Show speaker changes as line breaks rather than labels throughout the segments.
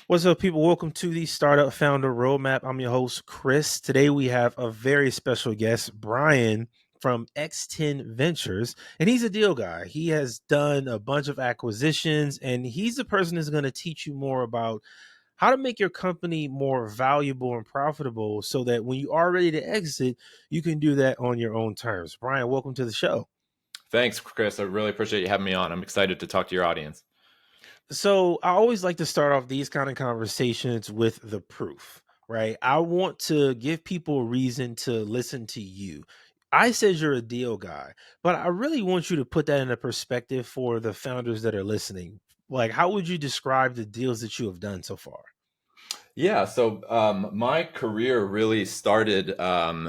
What's up, people? Welcome to the Startup Founder Roadmap. I'm your host, Chris. Today we have a very special guest, Brian from X10 Ventures, and he's a deal guy. He has done a bunch of acquisitions, and he's the person that's going to teach you more about how to make your company more valuable and profitable so that when you are ready to exit, you can do that on your own terms. Brian, welcome to the show.
Thanks, Chris. I really appreciate you having me on. I'm excited to talk to your audience.
So I always like to start off these kind of conversations with the proof, right? I want to give people a reason to listen to you. I said you're a deal guy, but I really want you to put that in a perspective for the founders that are listening. Like, how would you describe the deals that you have done so far?
Yeah, so my career really started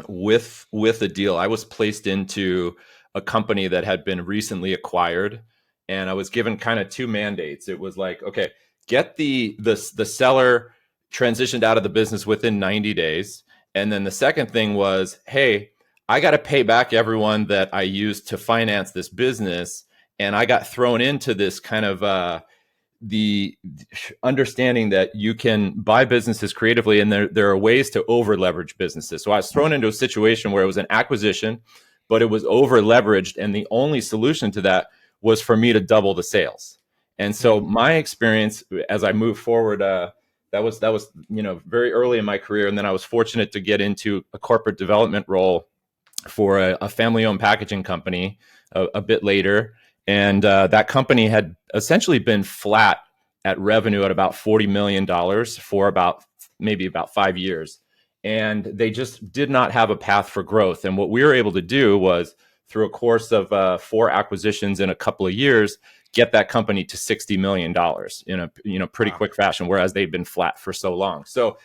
with a deal. I was placed into a company that had been recently acquired, and I was given kind of two mandates. It was like, okay, get the seller transitioned out of the business within 90 days, and then the second thing was, hey, I got to pay back everyone that I used to finance this business, and I got thrown into this kind of the understanding that you can buy businesses creatively, and there are ways to over leverage businesses. So I was thrown into a situation where it was an acquisition, but it was over leveraged, and the only solution to that was for me to double the sales. And so
Mm,
my experience as I moved forward, that was very early in my career, and then I was fortunate to get into a corporate development role for a family-owned packaging company a bit later, and that company had essentially been flat at revenue at about $40 million for about 5 years, and they just did not have a path for growth. And what we were able to do was, through a course of four acquisitions in a couple of years, get that company to $60 million in a pretty
wow.
quick fashion, whereas they've been flat for so long. So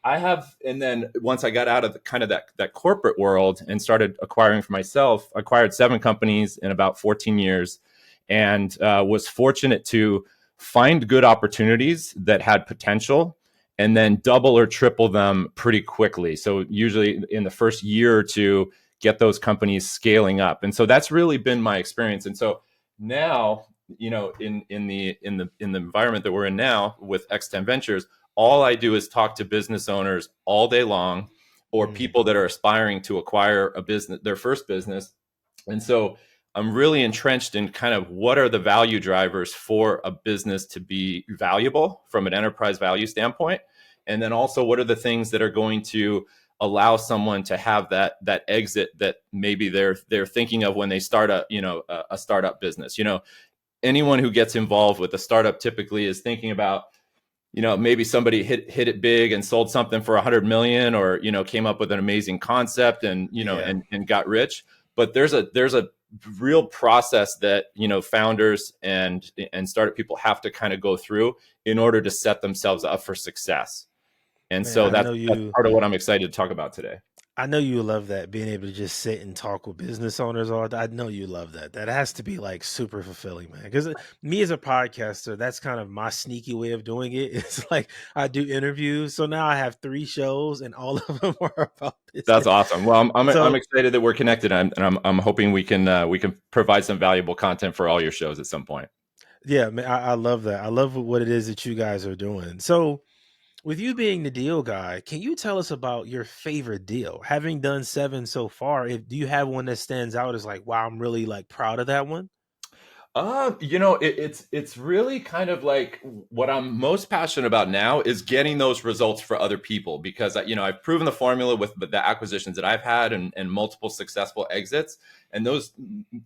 and then once I got out of the kind of that corporate world and started acquiring for myself, acquired 7 companies in about 14 years, and was fortunate to find good opportunities that had potential, and then double or triple them pretty quickly. So usually in the first year or two, get those companies scaling up. And so that's really been my experience. And so now, in the environment that we're in now with X10 Ventures, all I do is talk to business owners all day long, or
Mm.
people that are aspiring to acquire a business, their first business. And so I'm really entrenched in kind of what are the value drivers for a business to be valuable from an enterprise value standpoint. And then also, what are the things that are going to allow someone to have that exit that maybe they're thinking of when they start a startup business. Anyone who gets involved with a startup typically is thinking about, maybe somebody hit it big and sold something for 100 million, or came up with an amazing concept and
Yeah.
and got rich. But there's a real process that founders and startup people have to kind of go through in order to set themselves up for success. And
Man,
so that's part of what I'm excited to talk about today.
I know you love that, being able to just sit and talk with business owners all day. I know you love that. That has to be like super fulfilling, man. Because me as a podcaster, that's kind of my sneaky way of doing it. It's like I do interviews. So now I have 3 shows and all of them are about
That's
business.
awesome. Well, I'm
So
excited that we're connected, and I'm hoping we can provide some valuable content for all your shows at some point.
yeah, man, I love that. I love what it is that you guys are doing. So with you being the deal guy, can you tell us about your favorite deal? Having done 7 so far, do you have one that stands out as like, wow, I'm really like proud of that one?
It's really kind of like what I'm most passionate about now is getting those results for other people, because I've proven the formula with the acquisitions that I've had, and multiple successful exits. And those,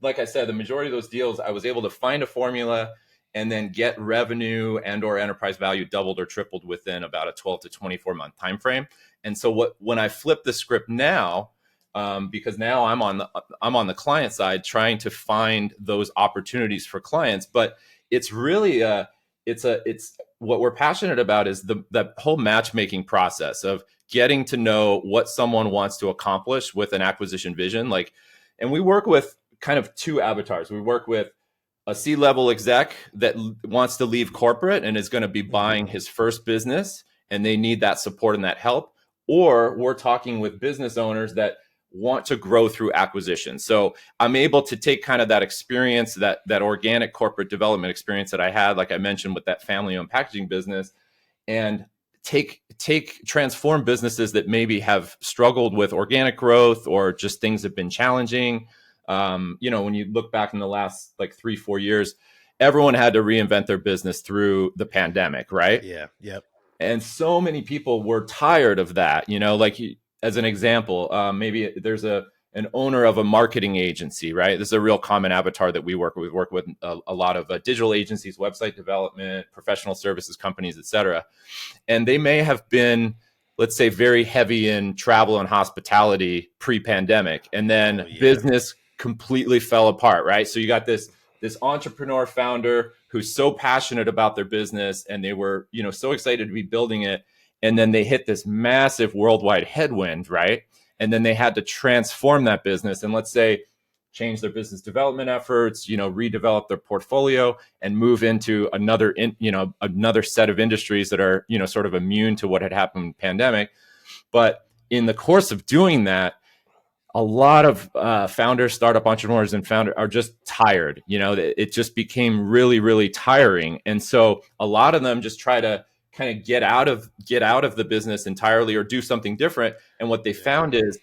like I said, the majority of those deals, I was able to find a formula and then get revenue and or enterprise value doubled or tripled within about a 12 to 24 month time frame. And so when I flip the script now, because now I'm on the client side trying to find those opportunities for clients. But it's really it's what we're passionate about is the whole matchmaking process of getting to know what someone wants to accomplish with an acquisition vision. And we work with kind of two avatars. We work with a C-level exec that wants to leave corporate and is going to be buying
Mhm.
his first business, and they need that support and that help. Or we're talking with business owners that want to grow through acquisition. So I'm able to take kind of that experience, that organic corporate development experience that I had, like I mentioned with that family-owned packaging business, and transform businesses that maybe have struggled with organic growth or just things have been challenging. When you look back in the last like 3-4 years, everyone had to reinvent their business through the pandemic, right?
Yeah. Yep.
And so many people were tired of that. Like as an example, maybe there's an owner of a marketing agency, right? This is a real common avatar that we work with. We work with a lot of digital agencies, website development, professional services companies, et cetera. And they may have been, let's say, very heavy in travel and hospitality pre-pandemic, and
Oh
then
yeah.
business completely fell apart, right? So you got this entrepreneur founder who's so passionate about their business, and they were, so excited to be building it, and then they hit this massive worldwide headwind, right? And then they had to transform that business, and let's say change their business development efforts, redevelop their portfolio and move into another set of industries that are, sort of immune to what had happened in the pandemic. But in the course of doing that, a lot of founders, startup entrepreneurs, and founders are just tired. It just became really, really tiring, and so a lot of them just try to kind of get out of the business entirely or do something different. And what they
Yeah.
found is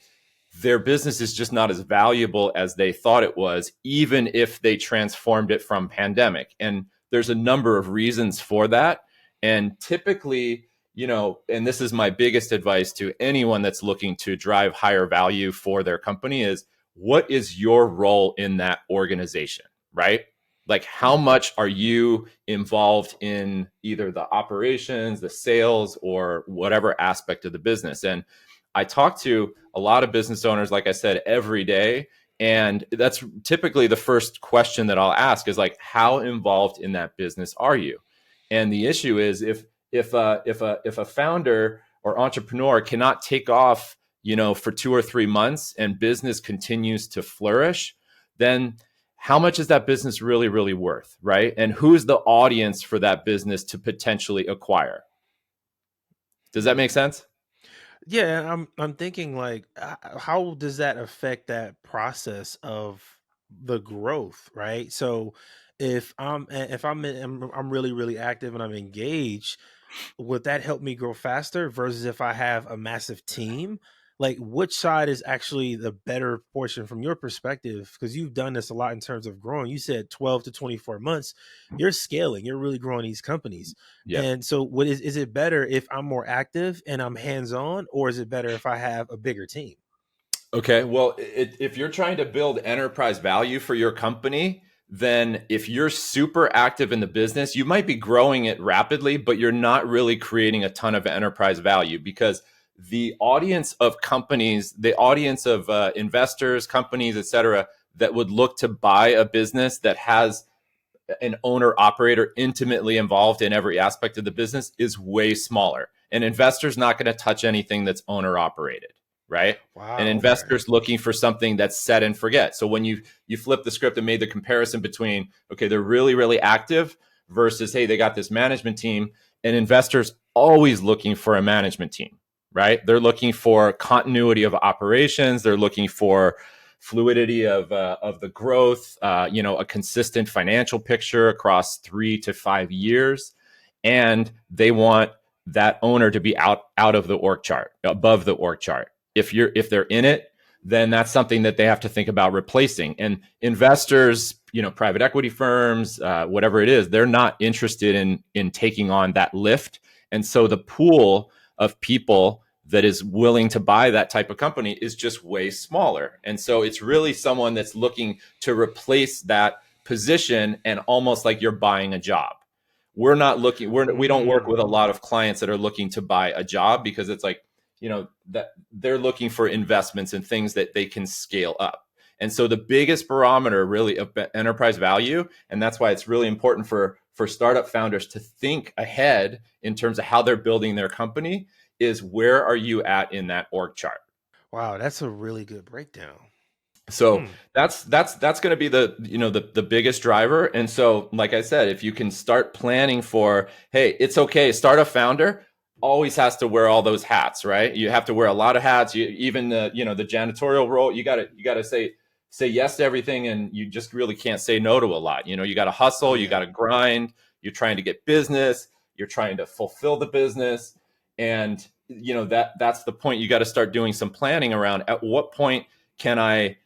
their business is just not as valuable as they thought it was, even if they transformed it from pandemic. And there's a number of reasons for that. And typically, and this is my biggest advice to anyone that's looking to drive higher value for their company, is what is your role in that organization, right? Like, how much are you involved in either the operations, the sales, or whatever aspect of the business? And I talk to a lot of business owners, like I said, every day. And that's typically the first question that I'll ask is like, how involved in that business are you? And the issue is if a founder or entrepreneur cannot take off, for 2 or 3 months and business continues to flourish, then how much is that business really, really worth, right? And who's the audience for that business to potentially acquire? Does that make
Mm.
sense?
Yeah, I'm thinking like, how does that affect that process of the growth, right? So if I'm really really active and I'm engaged, would that help me grow faster versus if I have a massive team? Like, which side is actually the better portion from your perspective? Because you've done this a lot in terms of growing. You said 12 to 24 months, you're scaling, you're really growing these companies.
Yeah.
And so, is it better if I'm more active and I'm hands on, or is it better if I have a bigger team?
Okay. Well, if you're trying to build enterprise value for your company, then if you're super active in the business, you might be growing it rapidly, but you're not really creating a ton of enterprise value, because the audience of companies, the audience of investors, companies, et cetera, that would look to buy a business that has an owner operator intimately involved in every aspect of the business is way smaller. An investor's not going to touch anything that's owner operated, right? An
Wow. Okay.
investor's looking for something that's set and forget. So when you flip the script and made the comparison between, okay, they're really, really active versus, hey, they got this management team, an investor's always looking for a management team, right? They're looking for continuity of operations. They're looking for fluidity of the growth, a consistent financial picture across 3 to 5 years, and they want that owner to be out of the org chart, above the org chart. If they're in it, then that's something that they have to think about replacing. And investors, private equity firms, whatever it is, they're not interested in taking on that lift, and so the pool of people that is willing to buy that type of company is just way smaller. And so it's really someone that's looking to replace that position, and almost like you're buying a job. We're not looking, we don't work with a
Mm.
lot of clients that are looking to buy a job, because it's like, that they're looking for investments and things that they can scale up. And so the biggest barometer really of enterprise value, and that's why it's really important for startup founders to think ahead in terms of how they're building their company, is where are you at in that org chart?
Wow, that's a really good breakdown.
So
Hmm.
that's going to be the biggest driver. And so, like I said, if you can start planning for, hey, it's okay, startup founder always has to wear all those hats, right? You have to wear a lot of hats. Even the janitorial role, you gotta say yes to everything, and you just really can't say no to a lot. You got to hustle, you got
Yeah.
to grind. You're trying to get business. you're trying to fulfill the business. And that's the point. You got to start doing some planning around at what point can I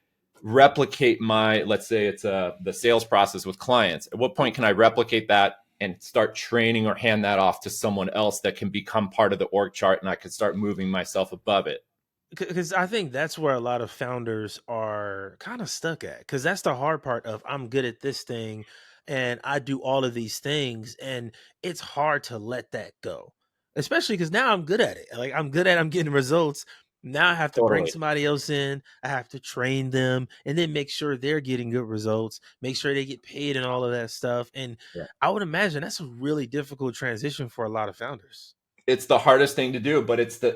replicate my, let's say it's the sales process with clients. At what point can I replicate that and start training or hand that off to someone else that can become part of the org chart, and I can start moving myself above it?
Because I think that's where a lot of founders are kind of stuck at. Because that's the hard part of I'm good at this thing and I do all of these things. And it's hard to let that go, especially because now I'm good at it. Like I'm good at I'm getting results. Now I have to bring
Totally.
somebody else in. I have to train them and then make sure they're getting good results, make sure they get paid and all of that stuff. And
Yeah.
I would imagine that's a really difficult transition for a lot of founders.
It's the hardest thing to do, but it's the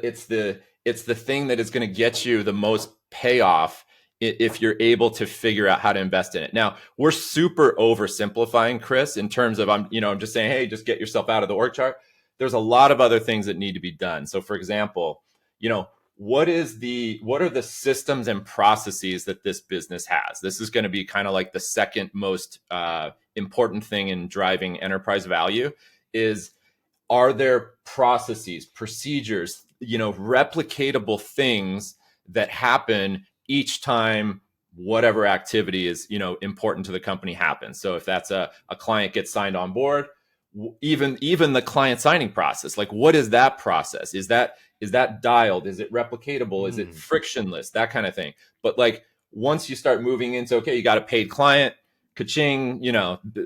thing that is going to get you the most payoff if you're able to figure out how to invest in it. Now, we're super oversimplifying, Chris, in terms of I'm just saying, hey, just get yourself out of the org chart. There's a lot of other things that need to be done. So, for example, what are the systems and processes that this business has? This is going to be kind of like the second most important thing in driving enterprise value is, are there processes, procedures, replicatable things that happen each time whatever activity is, important to the company happens? So if that's a client gets signed on board, even the client signing process, like what is that process? Is that dialed? Is it replicatable? Is it
Mm.
frictionless? That kind of thing. But like once you start moving into, okay, you got a paid client, ka-ching,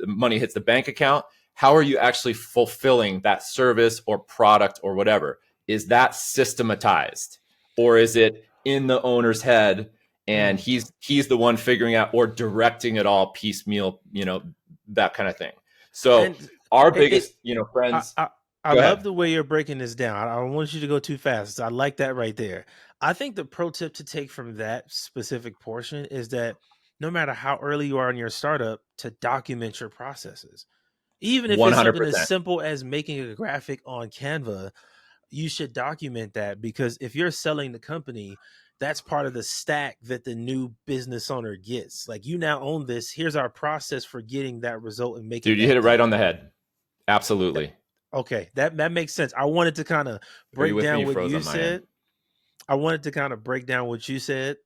money hits the bank account. How are you actually fulfilling that service or product or whatever? Is that systematized, or is it in the owner's head and
Mm.
he's the one figuring out or directing it all piecemeal, that kind of thing. So
And
our
it
biggest, friends,
I I
go
love
ahead.
the way you're breaking this down. I don't want you to go too fast. I like that right there. I think the pro tip to take from that specific portion is that no matter how early you are in your startup, to document your processes. Even if it's something as
100%.
simple as making a graphic on Canva, you should document that because if you're selling the company, that's part of the stack that the new business owner gets. Like you now own this. Here's our process for getting that result and making
Dude, you hit
that
it right
deal.
on the head. Absolutely.
Okay, that makes sense. I wanted to kind of
Are you
break
with me?
down
You
what
froze
you
on my end.
said. I wanted to kind of break down what you said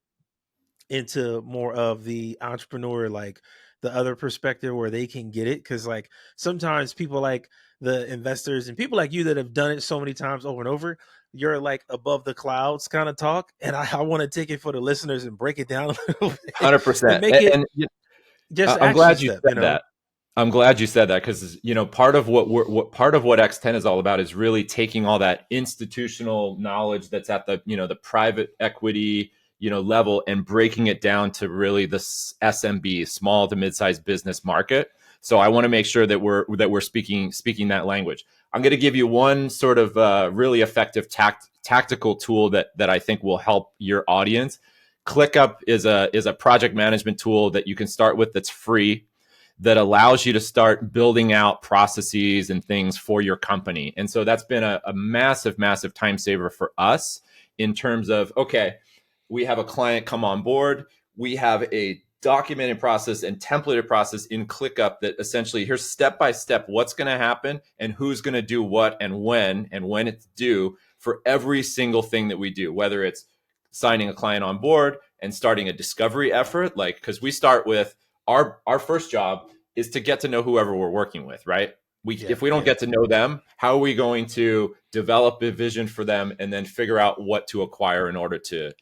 into more of the entrepreneur, like the other perspective where they can get it. Cause like sometimes people like the investors and people like you that have done it so many times over and over, you're like above the clouds kind of talk. And I want to take it for the listeners and break it down a little bit and
100%.
make it
And
just an
I'm
action
glad you
step, you
said
know?
that. I'm glad you said that because part of what X10 is all about is really taking all that institutional knowledge that's at the private equity level and breaking it down to really the SMB, small to mid-sized business market. So I want to make sure that we're speaking that language. I'm going to give you one sort of really effective tactical tool that I think will help your audience. ClickUp is a project management tool that you can start with that's free, that allows you to start building out processes and things for your company. And so that's been a massive, massive time saver for us in terms of, okay, we have a client come on board. We have a documented process and templated process in ClickUp that essentially here's step by step what's going to happen and who's going to do what and when it's due for every single thing that we do, whether it's signing a client on board and starting a discovery effort, like because we start with our first job is to get to know whoever we're working with, right?
Yeah,
If we don't
yeah.
get to know them, how are we going to develop a vision for them and then figure out what to acquire in order to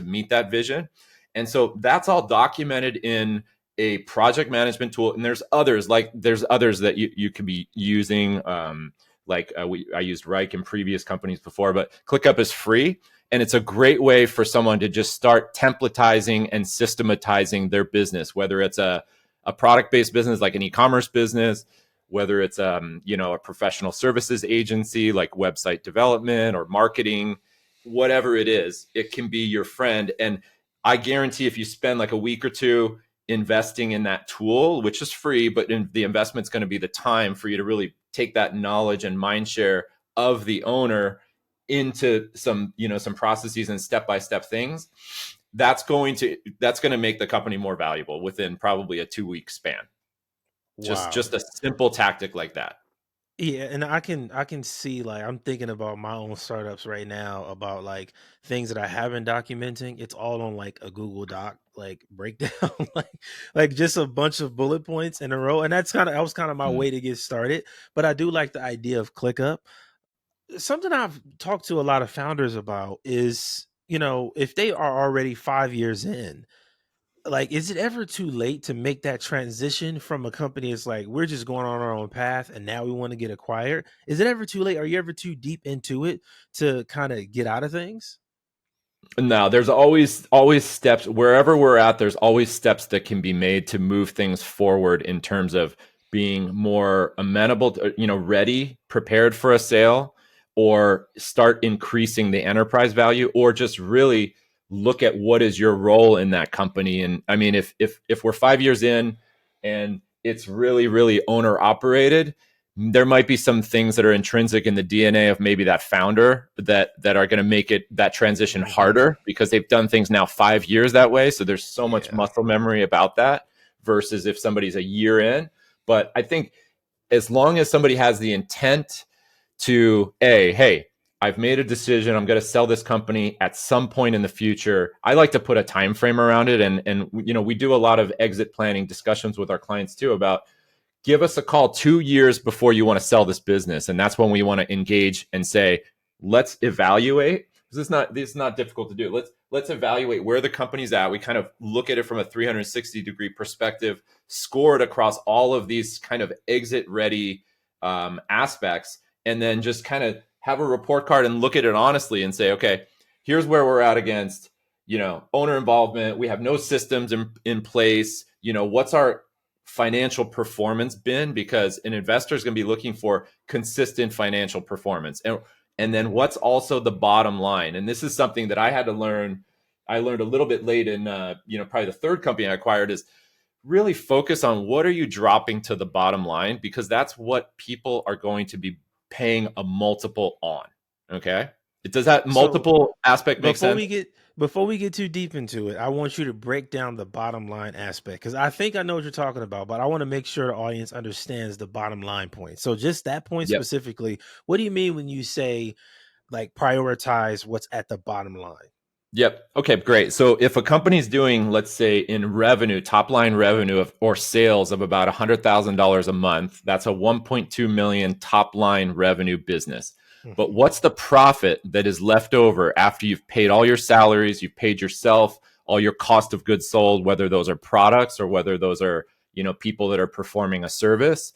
meet that vision? And so that's all documented in a project management tool. And there's others that you could be using. I used Reich in previous companies before, but ClickUp is free. And it's a great way for someone to just start templatizing and systematizing their business, whether it's a product-based business like an e-commerce business, whether it's a professional services agency like website development or marketing, whatever it is, it can be your friend. And I guarantee if you spend like a week or two investing in that tool, which is free, but the investment's going to be the time for you to really take that knowledge and mind share of the owner into some processes and step-by-step things. That's going to make the company more valuable within probably a 2-week span. Just
Wow.
a simple tactic like that.
Yeah, and I can see, like, I'm thinking about my own startups right now about like things that I have been documenting. It's all on like a Google Doc like breakdown, like just a bunch of bullet points in a row. And that was kind of my
Mm.
way to get started. But I do like the idea of ClickUp. Something I've talked to a lot of founders about is, if they are already 5 years in, like, is it ever too late to make that transition from a company? It's like we're just going on our own path and now we want to get acquired. Is it ever too late? Are you ever too deep into it to kind of get out of things?
No, there's always steps wherever we're at. There's always steps that can be made to move things forward in terms of being more amenable, to, ready, prepared for a sale, or start increasing the enterprise value, or just really look at what is your role in that company. And I mean, if we're 5 years in and it's really owner operated, there might be some things that are intrinsic in the DNA of maybe that founder that are going to make it that transition
Hmm.
harder because they've done things now 5 years that way. So there's so much
Yeah.
muscle memory about that versus if somebody's a year in. But I think as long as somebody has the intent to hey, I've made a decision, I'm going to sell this company at some point in the future. I like to put a time frame around it, and we do a lot of exit planning discussions with our clients too about give us a call 2 years before you want to sell this business. And that's when we want to engage and say, let's evaluate. This is not difficult to do. Let's evaluate where the company's at. We kind of look at it from a 360-degree perspective, score it across all of these kind of exit ready aspects, and then just kind of have a report card and look at it honestly and say, okay, here's where we're at against owner involvement. We have no systems in place. What's our financial performance been, because an investor is going to be looking for consistent financial performance, and then what's also the bottom line. And this is something that I learned a little bit late in probably the third company I acquired, is really focus on what are you dropping to the bottom line, because that's what people are going to be paying a multiple on. Okay, does that
So
multiple aspect make
before
sense?
we get before we get too deep into it, I want you to break down the bottom line aspect because I think I know what you're talking about, but I want to make sure the audience understands the bottom line point. So just that point
Yep.
specifically, what do you mean when you say like prioritize what's at the bottom line?
Yep. Okay, great. So if a company's doing, let's say, in revenue, top line revenue or sales of about $100,000 a month, that's a 1.2 million top line revenue business. But
Mhm.
what's the profit that is left over after you've paid all your salaries, you've paid yourself, all your cost of goods sold, whether those are products or whether those are, people that are performing a service,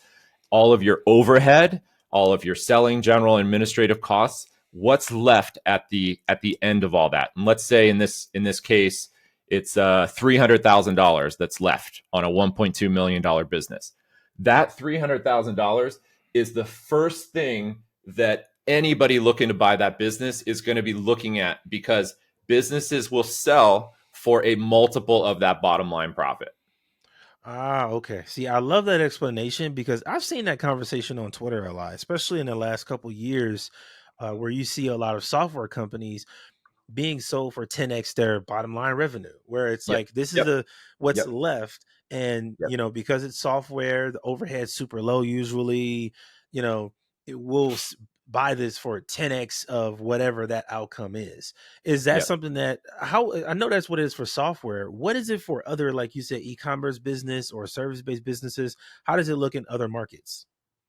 all of your overhead, all of your selling, general, administrative costs, what's left at the end of all that. And let's say in this case it's $300,000 that's left on a $1.2 million business. That $300,000 is the first thing that anybody looking to buy that business is going to be looking at, because businesses will sell for a multiple of that bottom line profit.
Ah, okay. See, I love that explanation because I've seen that conversation on Twitter a lot, especially in the last couple years, where you see a lot of software companies being sold for 10x their bottom line revenue, where it's
Yep.
like this is
Yep.
the what's
Yep.
left, and
Yep.
because it's software, the overhead's super low usually. you know it will buy this for 10x of whatever that outcome is that
Yep.
something that how I know that's what it is for software. What is it for other, like you said, e-commerce business or service-based businesses? How does it look in other markets?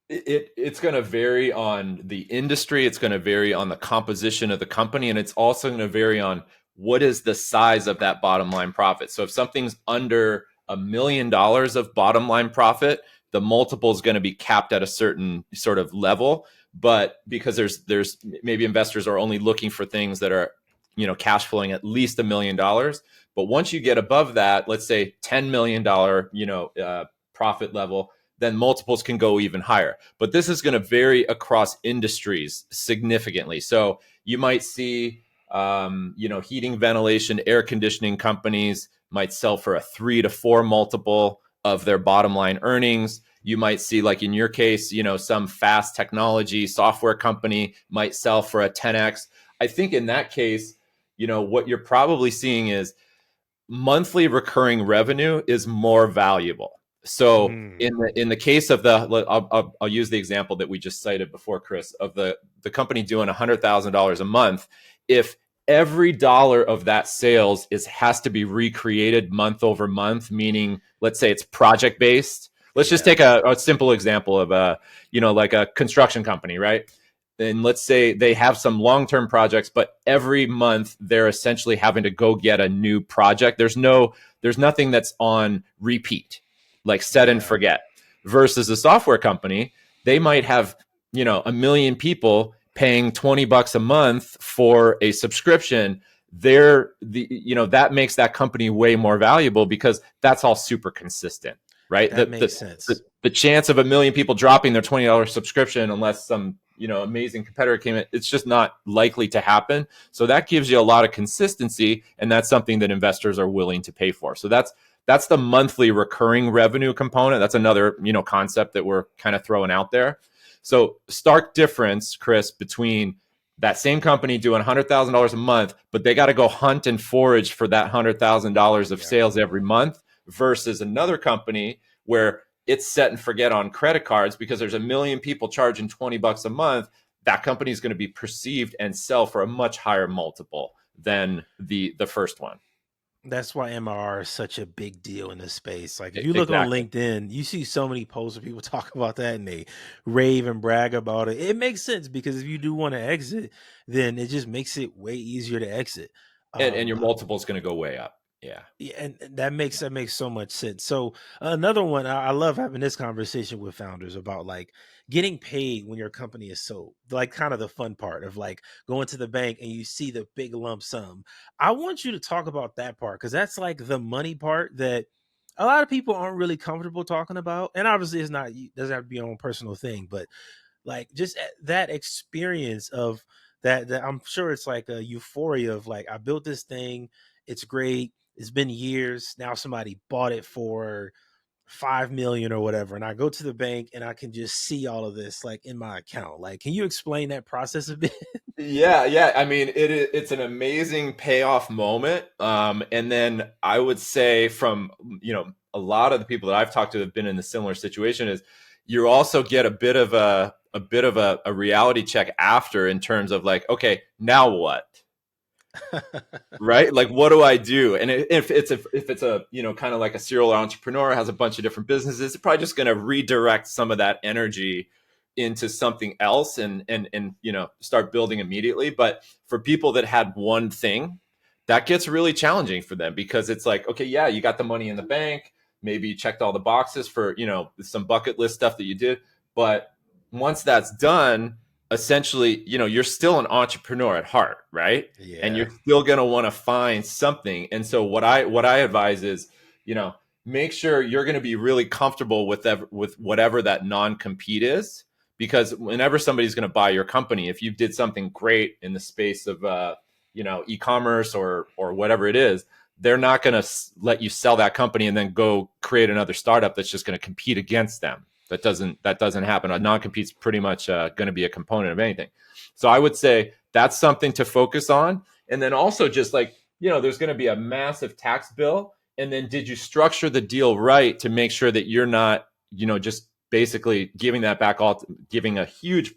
It's going to vary on the industry. It's going to vary on the composition of the company, and it's also going to vary on what is the size of that bottom line profit. So if something's under $1 million of bottom line profit, the multiple is going to be capped at a certain sort of level. But because there's maybe investors are only looking for things that are cash flowing at least $1 million. But once you get above that, let's say $10 million profit level, then multiples can go even higher. But this is going to vary across industries significantly. So you might see, heating, ventilation, air conditioning companies might sell for a 3 to 4 multiple of their bottom line earnings. You might see, like in your case, some fast technology software company might sell for a 10x. I think in that case, what you're probably seeing is monthly recurring revenue is more valuable. So
Mm,
in the case of I'll use the example that we just cited before, Chris, of the company doing $100,000 a month. If every dollar of that sales has to be recreated month over month, meaning let's say it's project based. Let's just
yeah,
take a simple example of like a construction company, right? And let's say they have some long-term projects, but every month they're essentially having to go get a new project. There's nothing that's on repeat, like set and
yeah,
forget. Versus a software company, they might have, 1 million people paying $20 a month for a subscription. That makes that company way more valuable because that's all super consistent, right?
that makes sense.
The chance of 1 million people dropping their $20 subscription unless some amazing competitor came in, it's just not likely to happen. So that gives you a lot of consistency, and that's something that investors are willing to pay for. So that's the monthly recurring revenue component. That's another concept that we're kind of throwing out there. So stark difference, Chris, between that same company doing $100,000 a month, but they got to go hunt and forage for that $100,000 of
Yeah,
sales every month, versus another company where it's set and forget on credit cards because there's 1 million people charging $20 a month. That company is going to be perceived and sell for a much higher multiple than the first one.
that's why MRR is such a big deal in this space. Like if you look on
Exactly.
LinkedIn, you see so many posts where people talk about that and they rave and brag about it. It makes sense because if you do want to exit, then it just makes it way easier to exit.
And
Um,
your multiple is going to go way up. Yeah.
Yeah, and that makes so much sense. So another one, I love having this conversation with founders about like getting paid when your company is sold. Like kind of the fun part of like going to the bank and you see the big lump sum. I want you to talk about that part because that's like the money part that a lot of people aren't really comfortable talking about. And obviously, it's not it doesn't have to be your own personal thing, but like just that experience of that I'm sure it's like a euphoria of like I built this thing, it's great, it's been years, now somebody bought it for 5 million or whatever, and I go to the bank and I can just see all of this like in my account. Like can you explain that process a bit?
Yeah. I mean, it's an amazing payoff moment. And then I would say from a lot of the people that I've talked to that have been in a similar situation is you also get a reality check after, in terms of like, okay, now what? Right? Like, what do I do? And if it's a kind of like a serial entrepreneur, has a bunch of different businesses, it's probably just going to redirect some of that energy into something else, and start building immediately. But for people that had one thing, that gets really challenging for them, because it's like, okay, yeah, you got the money in the bank, maybe you checked all the boxes for some bucket list stuff that you did, but once that's done, essentially, you're still an entrepreneur at heart, right? And
Yeah.
you're still going to want to find something. And so what I advise is, make sure you're going to be really comfortable with whatever that non-compete is, because whenever somebody's going to buy your company, if you did something great in the space of e-commerce or whatever it is, they're not going to let you sell that company and then go create another startup that's just going to compete against them. That doesn't happen. A non-compete's pretty much going to be a component of anything. So I would say that's something to focus on. And then also, just like, there's going to be a massive tax bill. And then did you structure the deal right to make sure that you're not, just basically giving that back, giving a huge,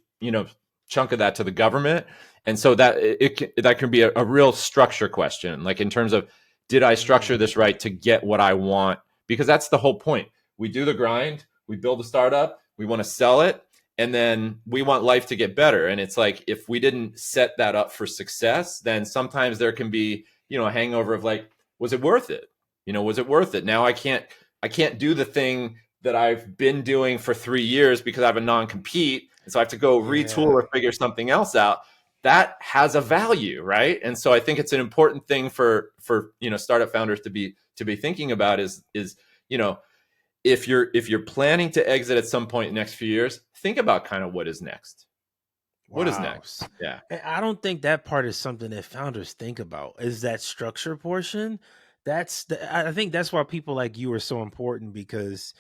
chunk of that to the government. And so that can be a real structure question, like in terms of, did I structure
Mm,
this right to get what I want? Because that's the whole point. We do the grind, we build a startup, we want to sell it, and then we want life to get better. And it's like, if we didn't set that up for success, then sometimes there can be a hangover of like, was it worth it? Was it worth it? Now I can't do the thing that I've been doing for 3 years because I have a non-compete, and so I have to go retool
yeah.
or figure something else out. That has a value, right? And so I think it's an important thing for startup founders to be thinking about, is you know if you're planning to exit at some point in the next few years, think about kind of what is next. What is
Wow.
next? Yeah.
And I don't think that part is something that founders think about. Is that structure portion? I think that's why people like you are so important because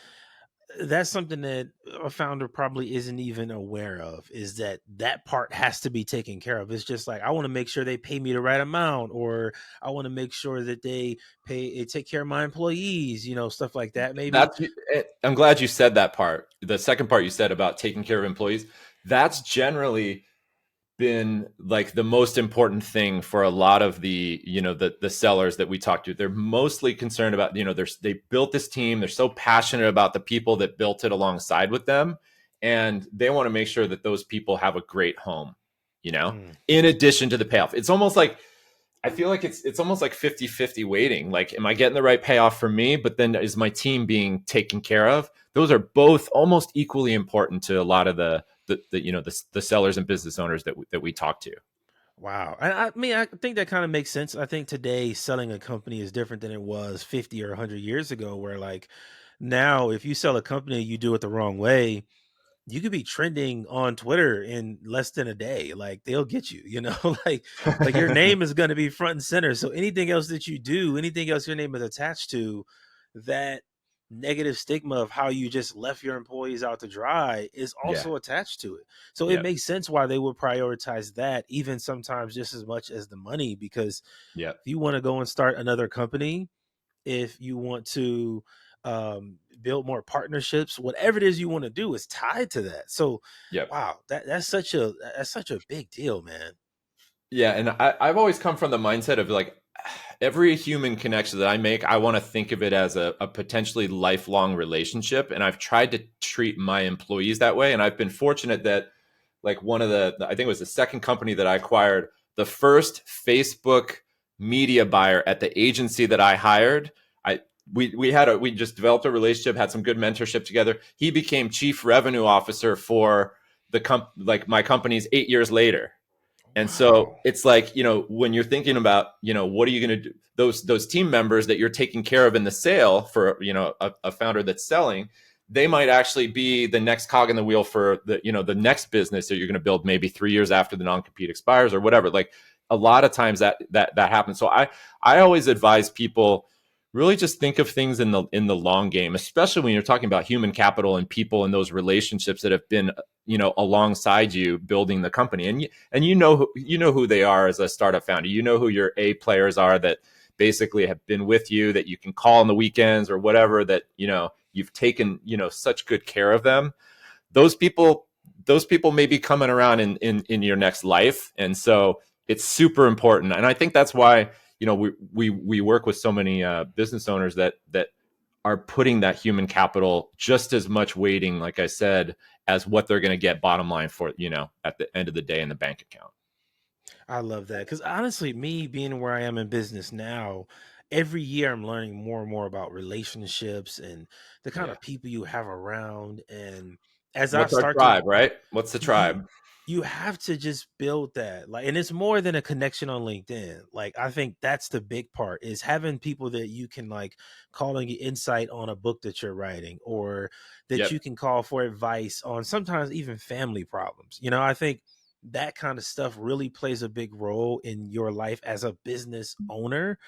that's something that a founder probably isn't even aware of, is that that part has to be taken care of. It's just like, I want to make sure they pay me the right amount, or I want to make sure that they take care of my employees, stuff like that maybe.
That's I'm glad you said that part. The second part you said about taking care of employees, that's generally been like the most important thing for a lot of the the sellers that we talk to. They're mostly concerned about they built this team, they're so passionate about the people that built it alongside with them, and they want to make sure that those people have a great home,
Mm.
in addition to the payoff. It's almost like, I feel like it's almost like 50-50 waiting. Like, am I getting the right payoff for me? But then, is my team being taken care of? Those are both almost equally important to a lot of the sellers and business owners that we talk to.
Wow. I mean, I think that kind of makes sense. I think today selling a company is different than it was 50 or 100 years ago, where like now, if you sell a company, you do it the wrong way, you could be trending on Twitter in less than a day. Like, they'll get you, like your name is going to be front and center. So anything else that you do, anything else your name is attached to, that negative stigma of how you just left your employees out to dry is
Yeah.
also attached to it. So it
Yep.
makes sense why they would prioritize that, even sometimes just as much as the money, because
Yep.
if you want to go and start another company, if you want to build more partnerships, whatever it is you want to do is tied to that. So,
Yep.
wow, that's such a big deal, man.
Yeah, and I've always come from the mindset of like, every human connection that I make, I want to think of it as a potentially lifelong relationship. And I've tried to treat my employees that way. And I've been fortunate that, like, one of I think it was the second company that I acquired, the first Facebook media buyer at the agency that I hired, we just developed a relationship, had some good mentorship together. He became chief revenue officer for like my company's 8 years later. And so
Wow.
it's like, when you're thinking about, what are you going to do? Those team members that you're taking care of in the sale for, a founder that's selling, they might actually be the next cog in the wheel for the next business that you're going to build maybe 3 years after the non-compete expires or whatever. Like, a lot of times that happens. So I always advise people, really just think of things in the long game, especially when you're talking about human capital and people and those relationships that have been, alongside you building the company. And you know who they are as a startup founder. You know who your A players are that basically have been with you, that you can call on the weekends or whatever, that you've taken such good care of them. Those people may be coming around in your next life. And so it's super important. And I think that's why we work with so many business owners that are putting that human capital just as much weighting, like I said, as what they're going to get bottom line for, at the end of the day in the bank account.
I love that, because honestly, me being where I am in business now, every year I'm learning more and more about relationships and the kind
Yeah.
of people you have around. And as I
What's our
start to
tribe, right? What's the
you
tribe?
you have to just build that, like, and it's more than a connection on LinkedIn. Like, I think that's the big part, is having people that you can like call and get insight on a book that you're writing, or that
Yep.
you can call for advice on sometimes even family problems. I think that kind of stuff really plays a big role in your life as a business owner.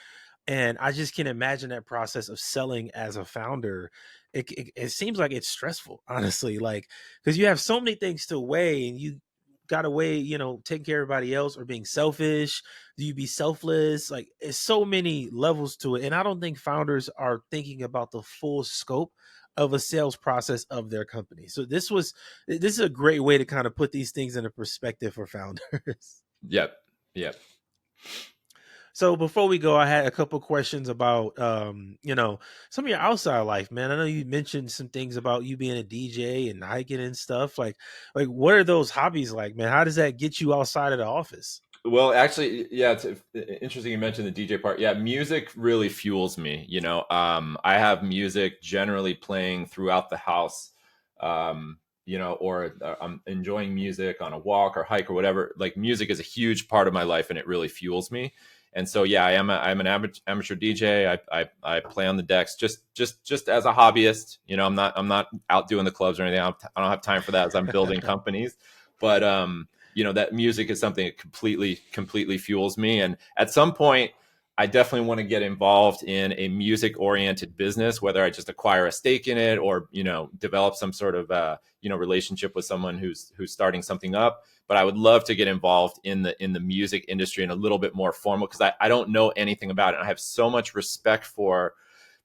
And I just can imagine that process of selling as a founder. It seems like it's stressful, honestly, like, because you have so many things to weigh, and you got to weigh, taking care of everybody else or being selfish. Do you be selfless? Like, it's so many levels to it. And I don't think founders are thinking about the full scope of a sales process of their company. So this is a great way to kind of put these things into perspective for founders.
Yep. Yep.
So before we go, I had a couple questions about some of your outside life, man. I know you mentioned some things about you being a DJ and hiking and stuff. Like what are those hobbies like, man? How does that get you outside of the office?
Well, actually, yeah, it's interesting you mentioned the DJ part. Yeah, music really fuels me. I have music generally playing throughout the house, or I'm enjoying music on a walk or hike or whatever. Like, music is a huge part of my life, and it really fuels me. And so, yeah, I'm an amateur DJ. I play on the decks just as a hobbyist. I'm not out doing the clubs or anything. I don't have time for that as I'm building companies. But that music is something that completely fuels me. And at some point, I definitely want to get involved in a music oriented business, whether I just acquire a stake in it or, develop some sort of, relationship with someone who's starting something up. But I would love to get involved in the music industry and a little bit more formal, because I don't know anything about it. And I have so much respect for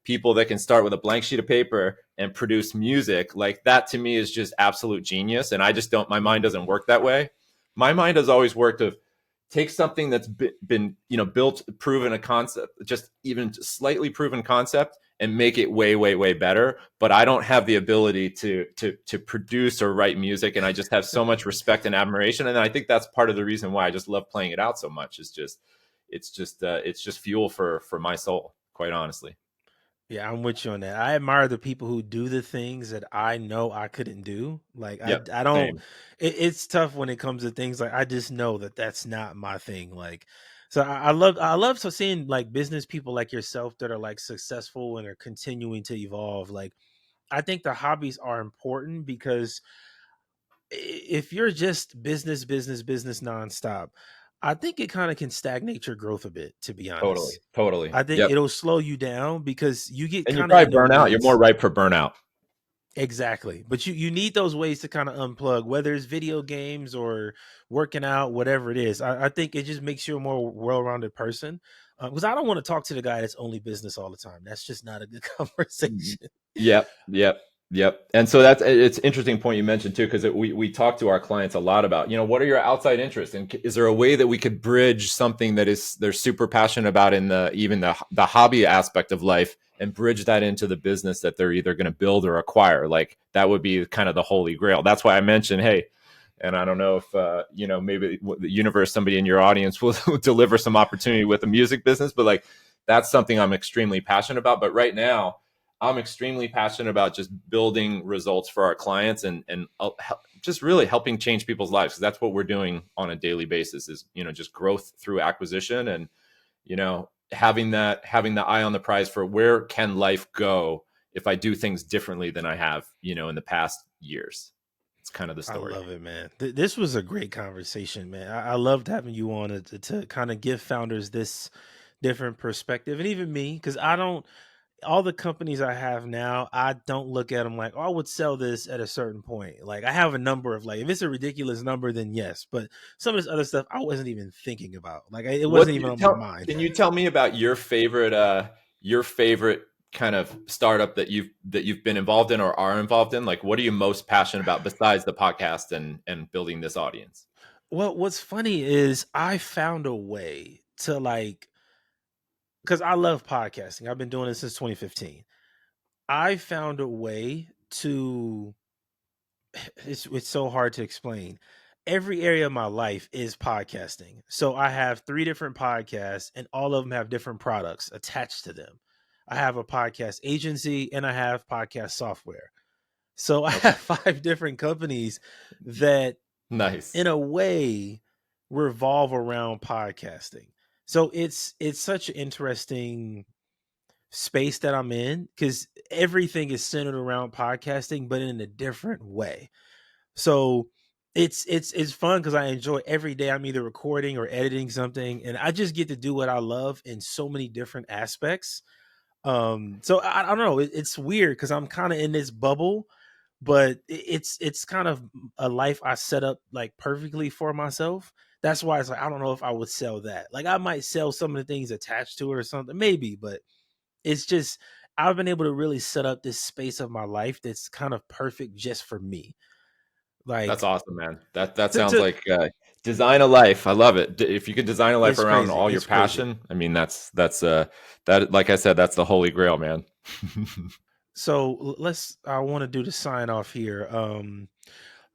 people that can start with a blank sheet of paper and produce music. Like, that to me is just absolute genius. And I just don't, my mind doesn't work that way. My mind has always worked of take something that's been built, proven a concept, just even slightly proven concept, and make it way, way, way better. But I don't have the ability to produce or write music, and I just have so much respect and admiration. And I think that's part of the reason why I just love playing it out so much. Is just it's just fuel for my soul, quite honestly.
Yeah, I'm with you on that. I admire the people who do the things that I know I couldn't do. Like
Yep,
I don't.
same.
It's tough when it comes to things like I just know that that's not my thing. Like, so I love so seeing like business people like yourself that are like successful and are continuing to evolve. Like, I think the hobbies are important because if you're just business nonstop, I think it kind of can stagnate your growth a bit. To be
Totally,
honest,
totally.
I think
Yep.
it'll slow you down because you get
And you
kind of
probably
in the
burn out. You're more
weeds.
ripe for burnout.
Exactly. But you need those ways to kind of unplug, whether it's video games or working out, whatever it is. I think it just makes you a more well-rounded person. Because I don't want to talk to the guy that's only business all the time. That's just not a good conversation.
Yep, yep, yep. And so it's interesting point you mentioned too, because we talk to our clients a lot about, what are your outside interests, and is there a way that we could bridge something that is they're super passionate about in the hobby aspect of life, and bridge that into the business that they're either going to build or acquire. Like, that would be kind of the holy grail. That's why I mentioned, hey, and I don't know if maybe the universe, somebody in your audience will deliver some opportunity with the music business, but like, that's something I'm extremely passionate about. But right now, I'm extremely passionate about just building results for our clients, and just really helping change people's lives, because that's what we're doing on a daily basis. Is just growth through acquisition, and having the eye on the prize for where can life go if I do things differently than I have in the past years. It's kind of the
I
story.
love it, man. This was a great conversation, man. I loved having you on to kind of give founders this different perspective, and even me, because I don't. All the companies I have now, I don't look at them like, oh, I would sell this at a certain point. Like, I have a number of like, if it's a ridiculous number, then yes. But some of this other stuff, I wasn't even thinking about. Like, it
What
wasn't even on my
tell
mind.
Can you tell me about your favorite kind of startup that you've been involved in or are involved in? Like, what are you most passionate about besides the podcast and building this audience?
Well, what's funny is I found a way to like, because I love podcasting. I've been doing this since 2015. I found a way to it's so hard to explain. Every area of my life is podcasting. So I have 3 different podcasts and all of them have different products attached to them. I have a podcast agency and I have podcast software. So I
Okay.
have 5 different companies that
Nice.
in a way revolve around podcasting. So it's such an interesting space that I'm in cuz everything is centered around podcasting but in a different way. So it's fun because I enjoy every day. I'm either recording or editing something, and I just get to do what I love in so many different aspects. So I don't know. It's weird because I'm kind of in this bubble, but it's kind of a life I set up like perfectly for myself. That's why it's like I don't know if I would sell that. Like I might sell some of the things attached to it or something, maybe, but it's just I've been able to really set up this space of my life that's kind of perfect just for me.
That's
Like
awesome, man. That sounds
to
like design a life. I love it. If you could design a life
it's
around
crazy.
all your
It's crazy.
passion, I mean, that, like I said, that's the holy grail, man.
So let's I want to do the sign off here.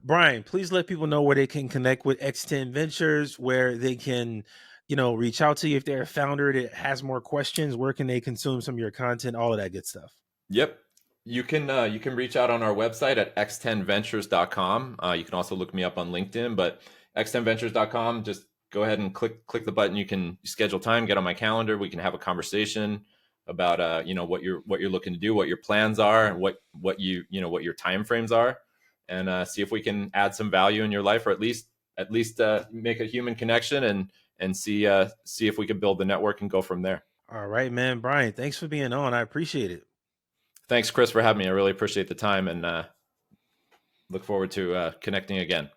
Brian, please let people know where they can connect with X10 Ventures, where they can, reach out to you if they're a founder that has more questions, where can they consume some of your content, all of that good stuff.
Yep. You can reach out on our website at x10ventures.com. You can also look me up on LinkedIn, but x10ventures.com, just go ahead and click the button. You can schedule time, get on my calendar. We can have a conversation about what you're looking to do, what your plans are, and what your time frames are, and see if we can add some value in your life, or at least make a human connection, and see if we can build the network and go from there.
All right, man. Brian, thanks for being on. I appreciate it.
Thanks, Chris, for having me. I really appreciate the time, and look forward to connecting again.